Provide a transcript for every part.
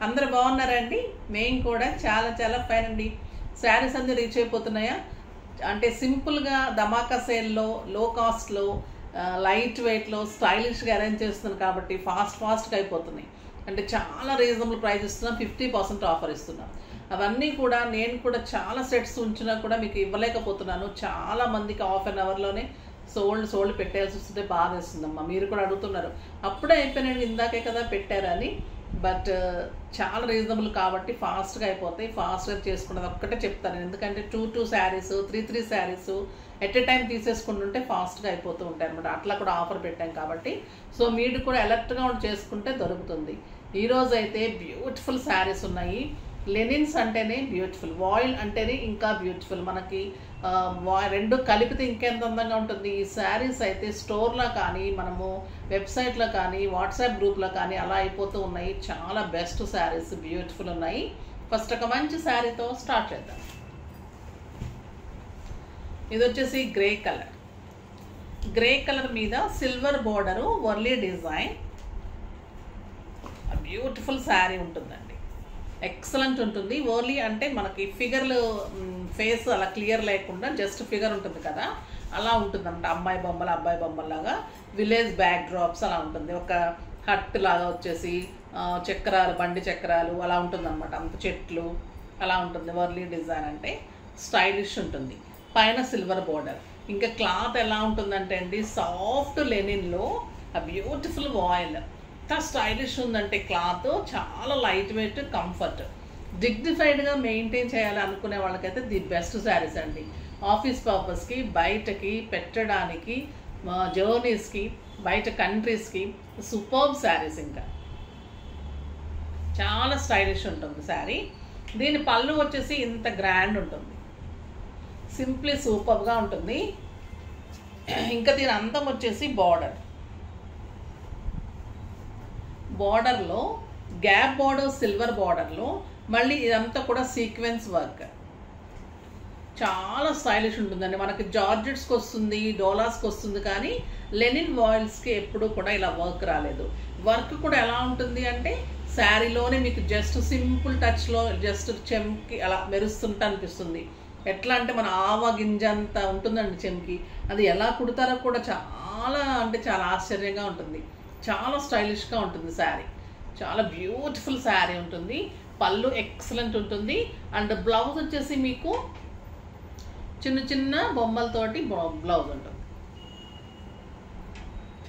అందరూ బాగున్నారండి. మేము కూడా చాలా చాలా ఫైన్ అండి. శారీస్ అన్ని రీచ్ అయిపోతున్నాయా అంటే సింపుల్గా ధమాకా సేల్లో లో కాస్ట్లో లైట్ వెయిట్లో స్టైలిష్గా అరేంజ్ చేస్తున్నాను కాబట్టి ఫాస్ట్గా అయిపోతున్నాయి. అంటే చాలా రీజనబుల్ ప్రైస్ ఇస్తున్నాం, 50% ఆఫర్ ఇస్తున్నాం. అవన్నీ కూడా నేను కూడా చాలా సెట్స్ ఉంచినా కూడా మీకు ఇవ్వలేకపోతున్నాను. చాలా మందికి హాఫ్ అన్ అవర్లోనే సోల్డ్ పెట్టేయాల్సి వస్తుంటే బాధ వేస్తుందమ్మా. మీరు కూడా అడుగుతున్నారు, అప్పుడే అయిపోయినాడు ఇందాకే కదా పెట్టారని. బట్ చాలా రీజనబుల్ కాబట్టి ఫాస్ట్గా అయిపోతాయి. ఫాస్ట్గా చేసుకున్నది ఒక్కటే చెప్తాను, ఎందుకంటే 2 saris 3 saris at a time తీసేసుకుంటుంటే ఫాస్ట్గా అయిపోతూ ఉంటాయి అనమాట. అట్లా కూడా ఆఫర్ పెట్టాం కాబట్టి సో మీరు కూడా అలర్ట్గా ఉండి చేసుకుంటే దొరుకుతుంది. ఈరోజు అయితే బ్యూటిఫుల్ శారీస్ ఉన్నాయి. లెనిన్స్ అంటేనే బ్యూటిఫుల్, వాయిల్ అంటేనే ఇంకా బ్యూటిఫుల్. మనకి రెండు కలిపితే ఇంకెంత అందంగా ఉంటుంది. ఈ శారీస్ అయితే స్టోర్లో కానీ మనము వెబ్సైట్లో కానీ వాట్సాప్ గ్రూప్లో కానీ అలా అయిపోతూ ఉన్నాయి. చాలా బెస్ట్ శారీస్, బ్యూటిఫుల్ ఉన్నాయి. ఫస్ట్ ఒక మంచి శారీతో స్టార్ట్ చేద్దాం. ఇది వచ్చేసి గ్రే కలర్ మీద silver border Warli design. Beautiful sari ఉంటుందండి, ఎక్సలెంట్ ఉంటుంది. ఓన్లీ అంటే మనకి ఫిగర్లు ఫేస్ అలా క్లియర్ లేకుండా జస్ట్ ఫిగర్ ఉంటుంది కదా, అలా ఉంటుంది అనమాట. అబ్బాయి బొమ్మలాగా విలేజ్ బ్యాక్ డ్రాప్స్ అలా ఉంటుంది. ఒక హట్ లాగా వచ్చేసి చక్రాలు, బండి చక్రాలు అలా ఉంటుంది అనమాట. అంత చెట్లు అలా ఉంటుంది. వర్లీ డిజైన్ అంటే స్టైలిష్ ఉంటుంది. పైన సిల్వర్ బోర్డర్. ఇంకా క్లాత్ ఎలా ఉంటుందంటే అండి, సాఫ్ట్ లెనిన్లో బ్యూటిఫుల్ వాయిల్. ఎంత స్టైలిష్ ఉందంటే క్లాత్, చాలా లైట్ వెయిట్, కంఫర్ట్, డిగ్నిఫైడ్గా మెయింటైన్ చేయాలి అనుకునే వాళ్ళకైతే ది బెస్ట్ శారీస్ అండి. ఆఫీస్ పర్పస్కి, బయటకి పెట్టడానికి, జర్నీస్కి, బయట కంట్రీస్కి సూపర్బ్ శారీస్. ఇంకా చాలా స్టైలిష్ ఉంటుంది శారీ. దీని పళ్ళు వచ్చేసి ఇంత గ్రాండ్ ఉంటుంది, సింప్లీ సూపర్గా ఉంటుంది. ఇంకా దీని అందం వచ్చేసి బార్డర్లో గ్యాప్ బార్డర్, సిల్వర్ బార్డర్లో మళ్ళీ ఇదంతా కూడా సీక్వెన్స్ వర్క్. చాలా స్టైలిష్ ఉంటుందండి. మనకి జార్జెట్స్కి వస్తుంది, డోలాస్కి వస్తుంది, కానీ లెనిన్ వాయిల్స్కి ఎప్పుడూ కూడా ఇలా వర్క్ రాలేదు. వర్క్ కూడా ఎలా ఉంటుంది అంటే శారీలోనే మీకు జస్ట్ సింపుల్ టచ్లో జస్ట్ చెంకి అలా మెరుస్తుంటే అనిపిస్తుంది. ఎట్లా అంటే మన ఆవ గింజ అంత ఉంటుందండి చెంకి. అది ఎలా కుడతారో కూడా చాలా అంటే చాలా ఆశ్చర్యంగా ఉంటుంది. చాలా స్టైలిష్గా ఉంటుంది శారీ. చాలా బ్యూటిఫుల్ శారీ ఉంటుంది. పళ్ళు ఎక్సలెంట్ ఉంటుంది. అండ్ బ్లౌజ్ వచ్చేసి మీకు చిన్న చిన్న బొమ్మలతోటి బ్లౌజ్ ఉంటుంది.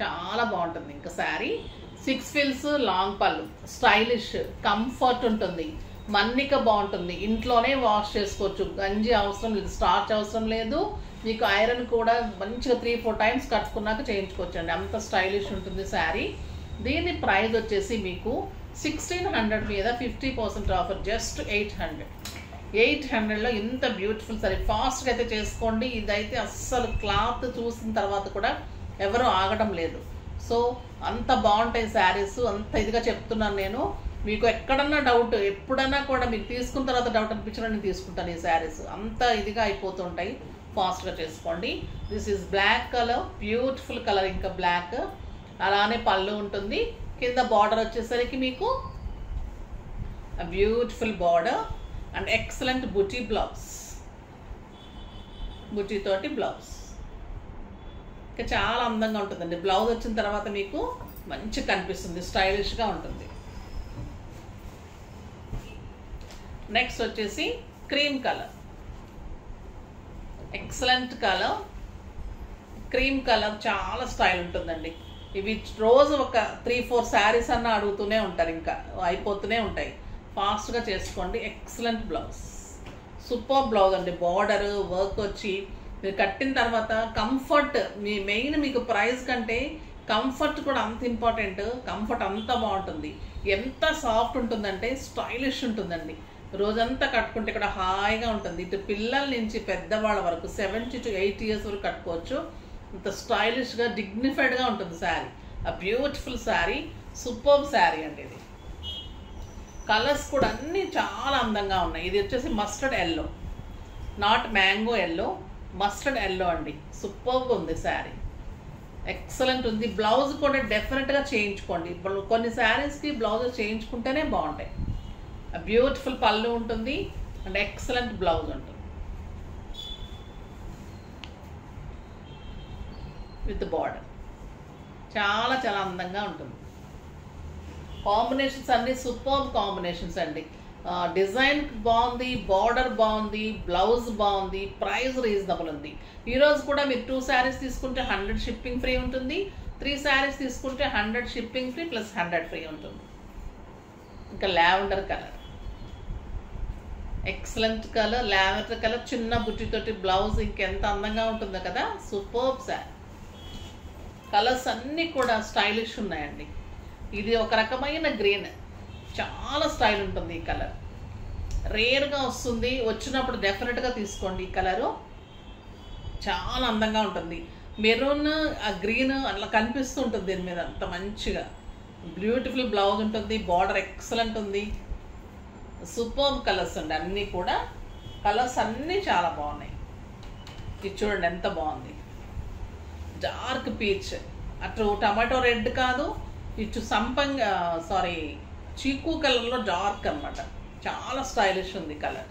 చాలా బాగుంటుంది. ఇంకా శారీ 6 ఫిల్స్ లాంగ్ పళ్ళు, స్టైలిష్, కంఫర్ట్ ఉంటుంది. మన్నిక బాగుంటుంది. ఇంట్లోనే వాష్ చేసుకోవచ్చు. గంజి అవసరం లేదు, స్టార్చ్ అవసరం లేదు. మీకు ఐరన్ కూడా మంచిగా 3-4 టైమ్స్ కట్టుకున్నాక చేయించుకోవచ్చు అండి. అంత స్టైలిష్ ఉంటుంది శారీ. దీని ప్రైస్ వచ్చేసి మీకు 1600 మీద 50% ఆఫర్, జస్ట్ 800లో ఇంత బ్యూటిఫుల్ శారీ. ఫాస్ట్గా అయితే చేసుకోండి. ఇదైతే అస్సలు క్లాత్ చూసిన తర్వాత కూడా ఎవరు ఆగడం లేదు. సో అంత బాగుంటాయి శారీస్. అంత ఇదిగా చెప్తున్నాను నేను. మీకు ఎక్కడన్నా డౌట్, ఎప్పుడన్నా కూడా మీకు తీసుకున్న తర్వాత డౌట్ అనిపించినా నేను తీసుకుంటాను ఈ శారీస్. అంత ఇదిగా అయిపోతుంటాయి. ఫాస్ట్గా చేసుకోండి. This is black colour, beautiful colour. ఇంకా బ్లాక్, అలానే పళ్ళు ఉంటుంది. కింద బార్డర్ వచ్చేసరికి మీకు beautiful border and excellent buti blouse, బుటీతోటి బ్లౌజ్. ఇంకా చాలా అందంగా ఉంటుందండి. బ్లౌజ్ వచ్చిన తర్వాత మీకు మంచి కనిపిస్తుంది, స్టైలిష్గా ఉంటుంది. నెక్స్ట్ వచ్చేసి cream colour, excellent colour. Cream colour చాలా స్టైల్ ఉంటుందండి. ఇవి రోజు ఒక 3-4 శారీస్ అన్న అడుగుతూనే ఉంటారు, ఇంకా అయిపోతూనే ఉంటాయి. ఫాస్ట్గా చేసుకోండి. ఎక్సలెంట్ బ్లౌజ్, సూపర్ బ్లౌజ్ అండి. బార్డర్ వర్క్ వచ్చి మీరు కట్టిన తర్వాత కంఫర్ట్, మీ మెయిన్ మీకు ప్రైస్ కంటే కంఫర్ట్ కూడా అంత ఇంపార్టెంట్. కంఫర్ట్ అంత బాగుంటుంది. ఎంత సాఫ్ట్ ఉంటుందంటే స్టైలిష్ ఉంటుందండి. రోజంతా కట్టుకుంటే ఇక్కడ హాయిగా ఉంటుంది. ఇటు పిల్లల నుంచి పెద్దవాళ్ళ వరకు 70 to 80 years వరకు కట్టుకోవచ్చు. ఇంత స్టైలిష్గా, డిగ్నిఫైడ్గా ఉంటుంది శారీ. బ్యూటిఫుల్ శారీ, సూపర్ శారీ అండి. ఇది కలర్స్ కూడా అన్నీ చాలా అందంగా ఉన్నాయి. ఇది వచ్చేసి mustard yellow, not mango yellow, mustard yellow అండి. సూపర్గా ఉంది శారీ, ఎక్సలెంట్ ఉంది. బ్లౌజ్ కూడా డెఫినెట్గా చేయించుకోండి. ఇప్పుడు కొన్ని శారీస్కి బ్లౌజ్ చేయించుకుంటేనే బాగుంటాయి. బ్యూటిఫుల్ పళ్ళు ఉంటుంది అండ్ ఎక్సలెంట్ బ్లౌజ్ ఉంటుంది విత్ బార్డర్. చాలా చాలా అందంగా ఉంటుంది. కాంబినేషన్స్ అన్నీ సూపర్ కాంబినేషన్స్ అండి. డిజైన్ బాగుంది, బార్డర్ బాగుంది, బ్లౌజ్ బాగుంది, ప్రైస్ రీజనబుల్ ఉంది. ఈరోజు కూడా మీరు 2 శారీస్ తీసుకుంటే 100 షిప్పింగ్ ఫ్రీ ఉంటుంది. 3 శారీస్ తీసుకుంటే 100 షిప్పింగ్ ఫ్రీ ప్లస్ 100 ఫ్రీ ఉంటుంది. ఇంకా lavender colour, excellent colour, lavender colour, చిన్న బుట్టితోటి బ్లౌజ్ ఇంకెంత అందంగా ఉంటుందో కదా. సూపర్ శారీ. కలర్స్ అన్నీ కూడా స్టైలిష్ ఉన్నాయండి. ఇది ఒక రకమైన గ్రీన్, చాలా స్టైల్ ఉంటుంది. ఈ కలర్ రేర్గా వస్తుంది, వచ్చినప్పుడు డెఫినెట్గా తీసుకోండి. ఈ కలరు చాలా అందంగా ఉంటుంది. మెరూన్ ఆ గ్రీన్ అట్లా కనిపిస్తూ ఉంటుంది దీని మీద, అంత మంచిగా బ్యూటిఫుల్ బ్లౌజ్ ఉంటుంది. బార్డర్ ఎక్సలెంట్ ఉంది. సూపర్ కలర్స్ అండి అన్నీ కూడా. కలర్స్ అన్నీ చాలా బాగున్నాయి. ఇది చూడండి ఎంత బాగుంది. డార్క్ పీచ్, అటు టమాటో రెడ్ కాదు, ఇటు చీకు కలర్లో డార్క్ అనమాట. చాలా స్టైలిష్ ఉంది కలర్.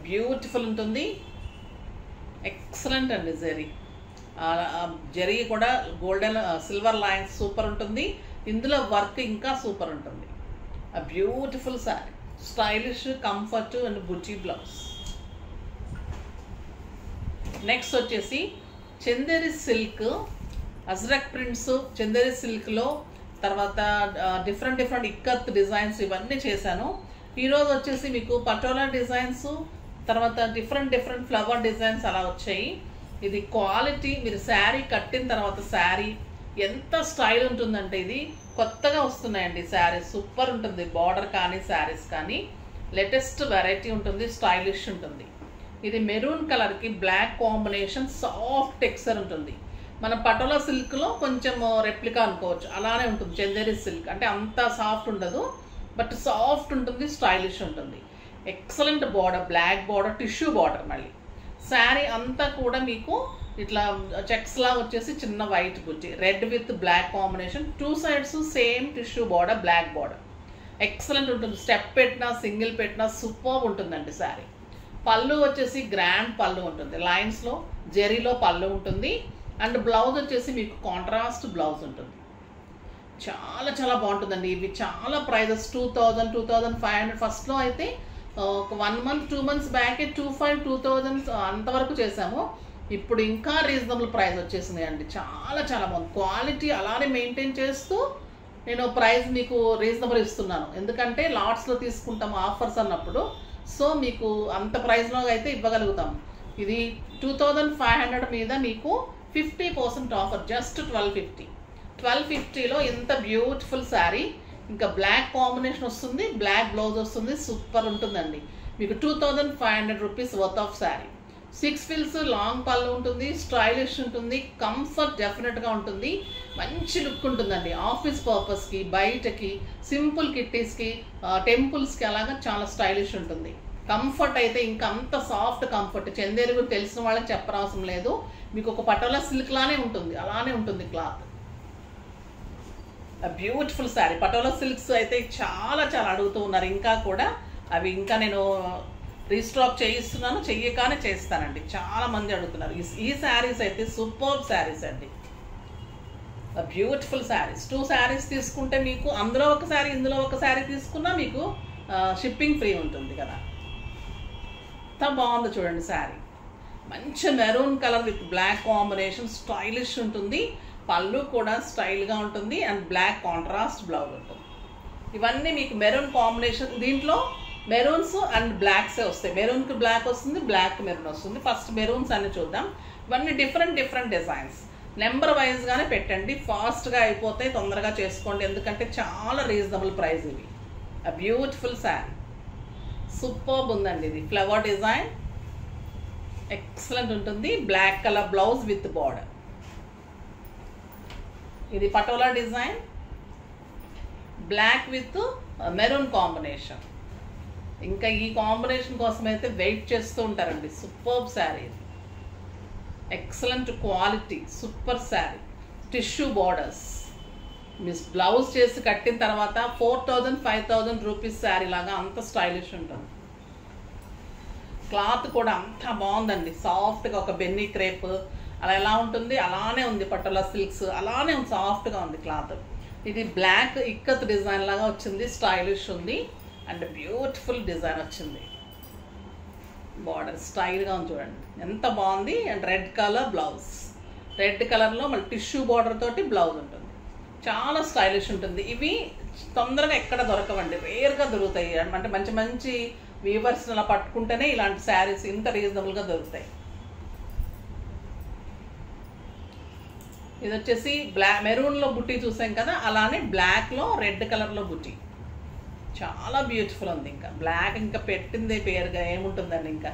బ్యూటిఫుల్ ఉంటుంది. ఎక్సలెంట్ అండి. జరీ కూడా గోల్డెన్ సిల్వర్ లైన్స్ సూపర్ ఉంటుంది. ఇందులో వర్క్ ఇంకా సూపర్ ఉంటుంది. Beautiful sorry, stylish, comfort and బుజ్జీ బ్లౌజ్. నెక్స్ట్ వచ్చేసి చందేరి సిల్క్, అజ్రక్ ప్రింట్స్, చందేరి సిల్క్లో తర్వాత డిఫరెంట్ ఇక్కత్ డిజైన్స్ ఇవన్నీ చేశాను. ఈరోజు వచ్చేసి మీకు పటోలా డిజైన్స్, తర్వాత డిఫరెంట్ ఫ్లవర్ డిజైన్స్ అలా వచ్చాయి. ఇది క్వాలిటీ, మీరు శారీ కట్టిన తర్వాత శారీ ఎంత స్టైల్ ఉంటుందంటే ఇది కొత్తగా వస్తున్నాయండి శారీస్. సూపర్ ఉంటుంది. బార్డర్ కానీ శారీస్ కానీ లేటెస్ట్ వెరైటీ ఉంటుంది, స్టైలిష్ ఉంటుంది. ఇది మెరూన్ కలర్కి బ్లాక్ కాంబినేషన్, సాఫ్ట్ టెక్స్చర్ ఉంటుంది. మన పటోలా సిల్క్లో కొంచెం రెప్లికా అనుకోవచ్చు, అలానే ఉంటుంది. చందేరి సిల్క్ అంటే అంత సాఫ్ట్ ఉండదు, బట్ సాఫ్ట్ ఉంటుంది, స్టైలిష్ ఉంటుంది. Excellent border, black border, tissue border. మళ్ళీ శారీ అంతా కూడా మీకు ఇట్లా చెక్స్లా వచ్చేసి చిన్న white butti, red with black combination, 2 sides same tissue border, black border. Excellent ఉంటుంది. స్టెప్ పెట్టినా సింగిల్ పెట్టినా సూపర్ ఉంటుందండి శారీ. పళ్ళు వచ్చేసి గ్రాండ్ పళ్ళు ఉంటుంది, లైన్స్లో జెరీలో పళ్ళు ఉంటుంది. అండ్ బ్లౌజ్ వచ్చేసి మీకు కాంట్రాస్ట్ బ్లౌజ్ ఉంటుంది. చాలా చాలా బాగుంటుందండి. ఇవి చాలా ప్రైజెస్ 2000, 2500. ఫస్ట్లో అయితే ఒక 1 మంత్ 2 మంత్స్ బ్యాకే 2500, 2000 అంతవరకు చేసాము. ఇప్పుడు ఇంకా రీజనబుల్ ప్రైస్ వచ్చేసింది అండి. చాలా చాలా బాగుంది. క్వాలిటీ అలానే మెయింటైన్ చేస్తూ నేను ప్రైస్ మీకు రీజనబుల్ ఇస్తున్నాను. ఎందుకంటే లాట్స్లో తీసుకుంటాము ఆఫర్స్ అన్నప్పుడు, సో మీకు అంత ప్రైస్లో అయితే ఇవ్వగలుగుతాం. ఇది 2500 మీద మీకు 50% ఆఫర్, జస్ట్ 1250. 1250లో ఇంత బ్యూటిఫుల్ శారీ, ఇంకా బ్లాక్ కాంబినేషన్ వస్తుంది, బ్లాక్ బ్లౌజ్ వస్తుంది, సూపర్ ఉంటుందండి. మీకు 2500 రూపీస్ వర్త్ ఆఫ్ శారీ. 6 ఫిల్స్, లాంగ్ పళ్ళు ఉంటుంది, స్టైలిష్ ఉంటుంది, కంఫర్ట్ డెఫినెట్గా ఉంటుంది, మంచి లుక్ ఉంటుందండి. ఆఫీస్ పర్పస్కి, బయటకి, సింపుల్ కిట్టీస్కి, టెంపుల్స్కి అలాగా చాలా స్టైలిష్ ఉంటుంది. కంఫర్ట్ అయితే ఇంకా అంత సాఫ్ట్ కంఫర్ట్. చందేరి గురించి తెలిసిన వాళ్ళకి చెప్పనవసరం లేదు. మీకు ఒక పటోలా సిల్క్ లానే ఉంటుంది, అలానే ఉంటుంది cloth. Beautiful sari. Patola silks అయితే చాలా చాలా అడుగుతూ ఉన్నారు ఇంకా కూడా. అవి ఇంకా నేను రీస్టాక్ చేయిస్తున్నాను, చెయ్యగానే చేస్తానండి. చాలా మంది అడుగుతున్నారు. ఈ శారీస్ అయితే సూపర్ శారీస్ అండి. బ్యూటిఫుల్ శారీస్. 2 శారీస్ తీసుకుంటే మీకు అందులో ఒక శారీ, ఇందులో ఒక శారీ తీసుకున్నా మీకు షిప్పింగ్ ఫ్రీ ఉంటుంది కదా. ఎంత బాగుందో చూడండి శారీ. మంచి maroon colour with black combination, stylish ఉంటుంది. పళ్ళు కూడా స్టైల్గా ఉంటుంది అండ్ బ్లాక్ కాంట్రాస్ట్ బ్లౌజ్ ఉంటుంది. ఇవన్నీ మీకు మెరూన్ కాంబినేషన్. దీంట్లో మెరూన్స్ అండ్ బ్లాక్సే వస్తాయి. మెరూన్కి బ్లాక్ వస్తుంది, బ్లాక్ మెరూన్ వస్తుంది. ఫస్ట్ మెరూన్స్ అన్ని చూద్దాం. ఇవన్నీ డిఫరెంట్ డిజైన్స్. నెంబర్ వైజ్గానే పెట్టండి, ఫాస్ట్గా అయిపోతాయి, తొందరగా చేసుకోండి. ఎందుకంటే చాలా రీజనబుల్ ప్రైస్ ఇవి. బ్యూటిఫుల్ శారీ, సూపర్బ్ ఉందండి. ఇది ఫ్లవర్ డిజైన్ ఎక్సలెంట్ ఉంటుంది. Black colour blouse with border. ఇది Patola design, black with maroon combination. ఇంకా ఈ కాంబినేషన్ కోసం అయితే వెయిట్ చేస్తూ ఉంటారండి. Superb sari, excellent quality, super sari. Tissue borders, miss blouse చేసి కట్టిన తర్వాత 4000-5000 రూపీస్ శారీ లాగా అంత స్టైలిష్ ఉంటుంది. క్లాత్ కూడా అంత బాగుందండి, సాఫ్ట్గా ఒక బెన్నీ క్రేప్ అలా ఎలా ఉంటుంది అలానే ఉంది, పటోలా సిల్క్స్ అలానే ఉంది, సాఫ్ట్గా ఉంది క్లాత్. ఇది బ్లాక్ ఇక్కత్ డిజైన్ లాగా వచ్చింది, స్టైలిష్ ఉంది అండ్ బ్యూటిఫుల్ డిజైన్ వచ్చింది. బార్డర్ స్టైల్గా ఉంది చూడండి ఎంత బాగుంది. And red colour blouse, red కలర్లో మళ్ళీ టిష్యూ బార్డర్ తోటి బ్లౌజ్ ఉంటుంది, చాలా స్టైలిష్ ఉంటుంది. ఇవి తొందరగా ఎక్కడ దొరకవండి, రేర్గా దొరుకుతాయి. అంటే మంచి మంచి వీవర్స్ అలా పట్టుకుంటేనే ఇలాంటి శారీస్ ఇంత రీజనబుల్గా దొరుకుతాయి. ఇది వచ్చేసి మెరూన్లో బుట్టి చూసాం కదా, అలానే బ్లాక్లో రెడ్ కలర్లో బుట్టి చాలా బ్యూటిఫుల్ ఉంది. ఇంకా బ్లాక్ ఇంకా పెట్టిందే పేరుగా ఏముంటుందండి, ఇంకా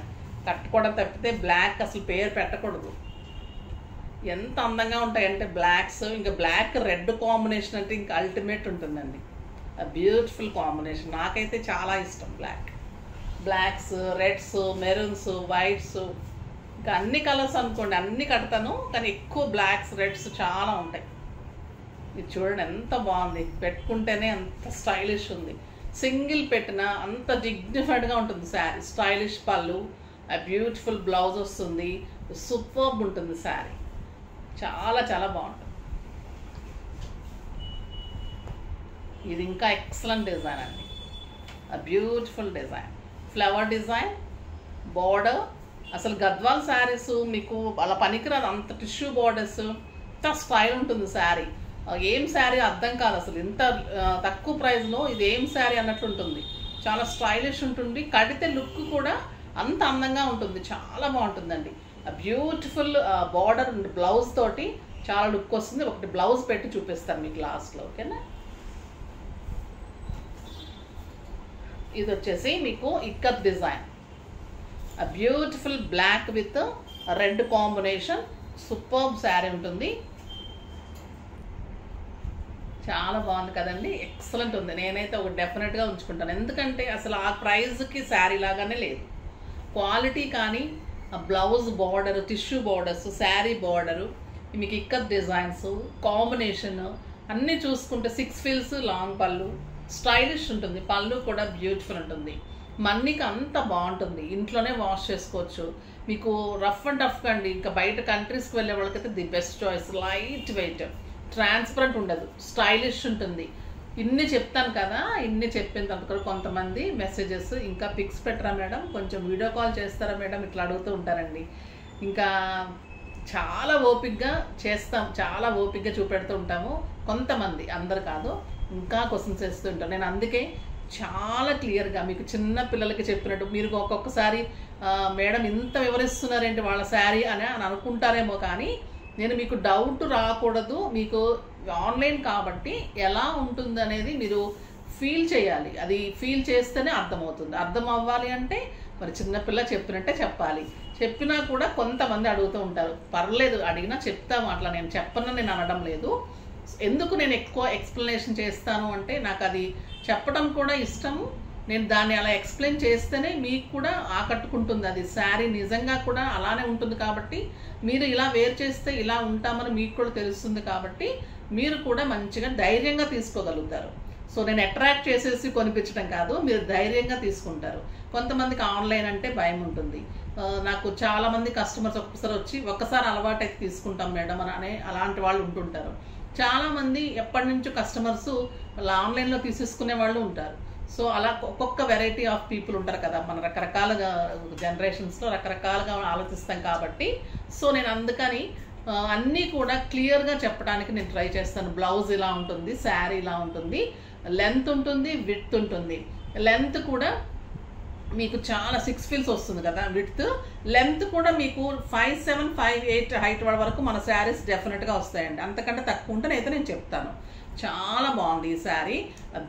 కట్టుకోవడం తప్పితే బ్లాక్ అసలు పేరు పెట్టకూడదు. ఎంత అందంగా ఉంటాయంటే బ్లాక్స్, ఇంకా బ్లాక్ రెడ్ కాంబినేషన్ అంటే ఇంకా అల్టిమేట్ ఉంటుందండి. బ్యూటిఫుల్ కాంబినేషన్, నాకైతే చాలా ఇష్టం బ్లాక్స్, రెడ్స్, మెరూన్స్, వైట్స్, ఇంకా అన్ని కలర్స్ అనుకోండి అన్ని కడతాను, కానీ ఎక్కువ బ్లాక్స్ రెడ్స్ చాలా ఉంటాయి. ఇది చూడండి ఎంత బాగుంది, పెట్టుకుంటేనే అంత స్టైలిష్ ఉంది. సింగిల్ పెట్టిన అంత డిగ్నిఫైడ్గా ఉంటుంది శారీ. స్టైలిష్ పళ్ళు, ఆ బ్యూటిఫుల్ బ్లౌజ్ వస్తుంది, సూపర్బ్ ఉంటుంది శారీ, చాలా చాలా బాగుంటుంది. ఇది ఇంకా ఎక్సలెంట్ డిజైన్ అండి, ఆ beautiful design, flower design, border. అసలు గద్వాల్ శారీస్ మీకు అలా పనికిరాదు, అంత టిష్యూ బార్డర్స్, అంత స్టైల్ ఉంటుంది శారీ. ఏం శారీ అర్థం కాదు అసలు, ఇంత తక్కువ ప్రైస్లో ఇది ఏం శారీ అన్నట్లు ఉంటుంది, చాలా స్టైలిష్ ఉంటుంది. కడితే లుక్ కూడా అంత అందంగా ఉంటుంది, చాలా బాగుంటుందండి. బ్యూటిఫుల్ బార్డర్ బ్లౌజ్ తోటి చాలా లుక్ వస్తుంది. ఒకటి బ్లౌజ్ పెట్టి చూపిస్తాను మీకు లాస్ట్లో, ఓకేనా. ఇది వచ్చేసి మీకు ikat design, beautiful black with red combination, superb sari ఉంటుంది, చాలా బాగుంది కదండి, ఎక్సలెంట్ ఉంది. నేనైతే ఒక డెఫినెట్గా ఉంచుకుంటాను, ఎందుకంటే అసలు ఆ ప్రైజ్కి శారీ లాగానే లేదు. క్వాలిటీ కానీ, blouse border, tissue borders, sari border, మీకు ఇక్కత్ డిజైన్స్, కాంబినేషన్ అన్నీ చూసుకుంటే 6 ఫీల్స్ లాంగ్ పళ్ళు, స్టైలిష్ ఉంటుంది, పళ్ళు కూడా బ్యూటిఫుల్ ఉంటుంది. మన్నీకి అంత బాగుంటుంది, ఇంట్లోనే వాష్ చేసుకోవచ్చు. మీకు రఫ్ అండ్ టఫ్ అండి, ఇంకా బయట కంట్రీస్కి వెళ్ళే వాళ్ళకైతే the best choice. Light weight, transparent ఉండదు, స్టైలిష్ ఉంటుంది. ఇన్ని చెప్తాను కదా, ఇన్ని చెప్పిన తర్వాత కొంతమంది మెసేజెస్ ఇంకా పిక్స్ పెట్టరా మేడం, కొంచెం వీడియో కాల్ చేస్తారా మేడం, ఇట్లా అడుగుతూ ఉంటారండి. ఇంకా చాలా ఓపిక్గా చేస్తాం, చాలా ఓపిక్గా చూపెడుతూ ఉంటాము. కొంతమంది, అందరు కాదు, ఇంకా క్వశ్చన్స్ వేస్తూ ఉంటాను. నేను అందుకే చాలా క్లియర్గా మీకు చిన్న పిల్లలకి చెప్పినట్టు, మీరు ఒక్కొక్కసారి మేడం ఇంత వివరిస్తున్నారేంటి వాళ్ళ శారీ అని అనుకుంటారేమో, కానీ నేను మీకు డౌట్ రాకూడదు. మీకు ఆన్లైన్ కాబట్టి ఎలా ఉంటుంది అనేది మీరు ఫీల్ చేయాలి, అది ఫీల్ చేస్తేనే అర్థమవుతుంది. అర్థం అవ్వాలి అంటే మరి చిన్నపిల్ల చెప్పినట్టే చెప్పాలి. చెప్పినా కూడా కొంతమంది అడుగుతూ ఉంటారు, పర్లేదు అడిగినా చెప్తాము, అట్లా నేను చెప్పను నేను అనడం లేదు. ఎందుకు నేను ఎక్కువ ఎక్స్ప్లెనేషన్ చేస్తాను అంటే నాకు అది చెప్పడం కూడా ఇష్టము. నేను దాన్ని అలా ఎక్స్ప్లెయిన్ చేస్తేనే మీకు కూడా ఆకట్టుకుంటుంది. అది శారీ నిజంగా కూడా అలానే ఉంటుంది కాబట్టి, మీరు ఇలా వేర్ చేస్తే ఇలా ఉంటామని మీకు కూడా తెలుస్తుంది కాబట్టి మీరు కూడా మంచిగా ధైర్యంగా తీసుకోగలుగుతారు. సో నేను అట్రాక్ట్ చేసేసి కొనిపించడం కాదు, మీరు ధైర్యంగా తీసుకుంటారు. కొంతమందికి ఆన్లైన్ అంటే భయం ఉంటుంది. నాకు చాలామంది కస్టమర్స్ ఒక్కసారి అలవాటు అయితే తీసుకుంటాం మేడం అని అలాంటి వాళ్ళు ఉంటుంటారు. చాలామంది ఎప్పటి నుంచో కస్టమర్స్ వాళ్ళు ఆన్లైన్లో తీసేసుకునే వాళ్ళు ఉంటారు. సో అలా ఒక్కొక్క వెరైటీ ఆఫ్ పీపుల్ ఉంటారు కదా, మన రకరకాలుగా జనరేషన్స్లో రకరకాలుగా ఆలోచిస్తాం కాబట్టి, సో నేను అందుకని అన్నీ కూడా క్లియర్గా చెప్పడానికి నేను ట్రై చేస్తాను. బ్లౌజ్ ఇలా ఉంటుంది, శారీ ఇలా ఉంటుంది, లెంత్ ఉంటుంది, విడ్త్ ఉంటుంది. లెంత్ కూడా మీకు చాలా 6 ఫీల్స్ వస్తుంది కదా విడ్త్, లెంత్ కూడా మీకు 5'7", 5'8" హైట్ వరకు మన శారీస్ డెఫినెట్గా వస్తాయండి. అంతకంటే తక్కువ ఉంటే అయితే నేను చెప్తాను. చాలా బాగుంది ఈ శారీ,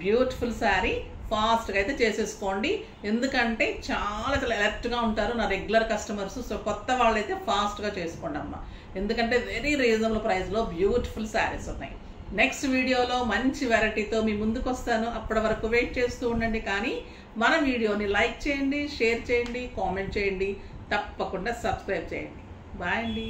బ్యూటిఫుల్ శారీ. ఫాస్ట్గా అయితే చేసేసుకోండి, ఎందుకంటే చాలా చాలా అలర్ట్గా ఉంటారు నా రెగ్యులర్ కస్టమర్స్. సో కొత్త వాళ్ళైతే ఫాస్ట్గా చేసుకోండి అమ్మ, ఎందుకంటే వెరీ రీజనబుల్ ప్రైస్లో బ్యూటిఫుల్ శారీస్ ఉన్నాయి. నెక్స్ట్ వీడియోలో మంచి వెరైటీతో మీ ముందుకు వస్తాను. అప్పటి వరకు వెయిట్ చేస్తూ ఉండండి. కానీ మన వీడియోని లైక్ చేయండి, షేర్ చేయండి, కామెంట్ చేయండి, తప్పకుండా సబ్స్క్రైబ్ చేయండి. బాయ్ అండి.